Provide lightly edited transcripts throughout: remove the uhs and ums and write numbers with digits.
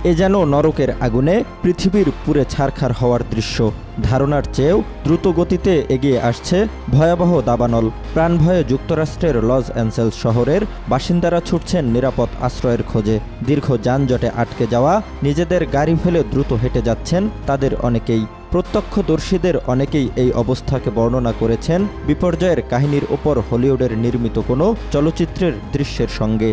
এ যেন নরকের আগুনে পৃথিবীর পুড়ে ছারখার হওয়ার দৃশ্য। ধারণার চেয়েও দ্রুত গতিতে এগিয়ে আসছে ভয়াবহ দাবানল। প্রাণভয়ে যুক্তরাষ্ট্রের লস অ্যাঞ্জেলস শহরের বাসিন্দারা ছুটছেন নিরাপদ আশ্রয়ের খোঁজে। দীর্ঘ যানজটে আটকে যাওয়া নিজেদের গাড়ি ফেলে দ্রুত হেঁটে যাচ্ছেন তাদের অনেকেই। প্রত্যক্ষদর্শীদের অনেকেই এই অবস্থাকে বর্ণনা করেছেন বিপর্যয়ের কাহিনীর ওপর হলিউডের নির্মিত কোনো চলচ্চিত্রের দৃশ্যের সঙ্গে।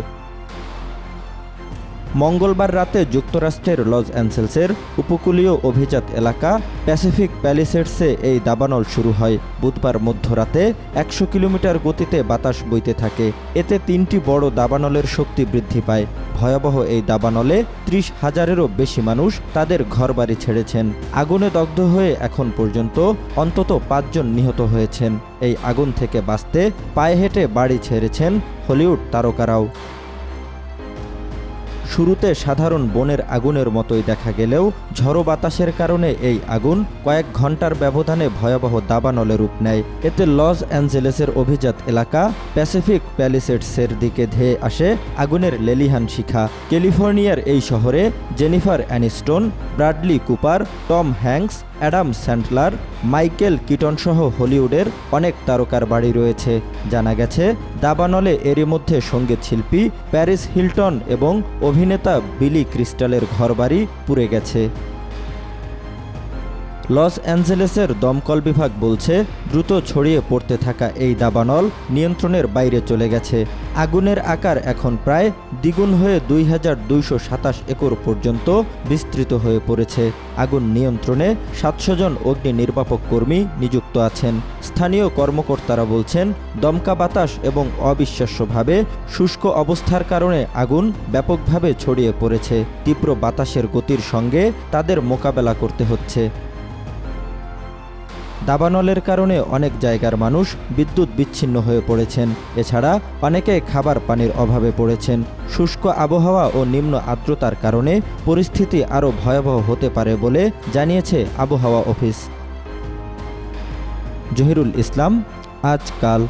মঙ্গলবার রাতে যুক্তরাষ্ট্রের লস অ্যাঞ্জেলসের উপকূলীয় অভিজাত এলাকা প্যাসিফিক প্যালিসেডসে এই দাবানল শুরু হয়। বুধবার মধ্যরাতে ১০০ কিলোমিটার গতিতে বাতাস বইতে থাকে। এতে ৩টি বড় দাবানলের শক্তি বৃদ্ধি পায়। ভয়াবহ এই দাবানলে ৩০,০০০-এরও বেশি মানুষ তাদের ঘরবাড়ি ছেড়েছেন। আগুনে দগ্ধ হয়ে এখন পর্যন্ত অন্তত ৫ জন নিহত হয়েছেন। এই আগুন থেকে বাঁচতে পায়ে হেঁটে বাড়ি ছেড়েছেন হলিউড তারকারাও। শুরুতে সাধারণ বনের আগুনের মতোই দেখা গেলেও ঝড়ো বাতাসের কারণে এই আগুন কয়েক ঘন্টার ব্যবধানে ভয়াবহ দাবানলে রূপ নেয়। এতে লস অ্যাঞ্জেলেসের অভিজাত এলাকা প্যাসিফিক প্যালিসেডসের দিকে ধেয়ে আসে আগুনের লেলিহান শিখা। ক্যালিফোর্নিয়ার এই শহরে Jennifer Aniston, Bradley Cooper, Tom Hanks, Adam Sandler, Michael ketone সহ হলিউডের অনেক তারকার বাড়ি রয়েছে। জানা গেছে দাবানলে এরই মধ্যে সঙ্গীত শিল্পী প্যারিস হিলটন এবং অভিনেতা বিলি ক্রিস্টালের ঘরবাড়ি পুড়ে গেছে। লস অ্যাঞ্জেলেসের দমকল বিভাগ বলছে দ্রুত ছড়িয়ে পড়তে থাকা এই দাবানল নিয়ন্ত্রণের বাইরে চলে গেছে। আগুনের আকার এখন প্রায় দ্বিগুণ হয়ে ২,২২৭ একর পর্যন্ত বিস্তৃত হয়ে পড়েছে। আগুন নিয়ন্ত্রণে ৭০০ জন অগ্নি নির্বাপক কর্মী নিযুক্ত আছেন। স্থানীয় কর্মকর্তারা বলছেন দমকা বাতাস এবং অবিশ্বাস্যভাবে শুষ্ক অবস্থার কারণে আগুন ব্যাপকভাবে ছড়িয়ে পড়েছে। তীব্র বাতাসের গতির সঙ্গে তাদের মোকাবেলা করতে হচ্ছে। দাবানলের কারণে অনেক জায়গার মানুষ বিদ্যুৎ বিচ্ছিন্ন হয়ে পড়েছেন। এছাড়া অনেকে খাবার পানির অভাবে পড়েছেন। শুষ্ক আবহাওয়া ও নিম্ন আর্দ্রতার কারণে পরিস্থিতি আরও ভয়াবহ হতে পারে বলে জানিয়েছে আবহাওয়া অফিস। জহিরুল ইসলাম, আজকাল।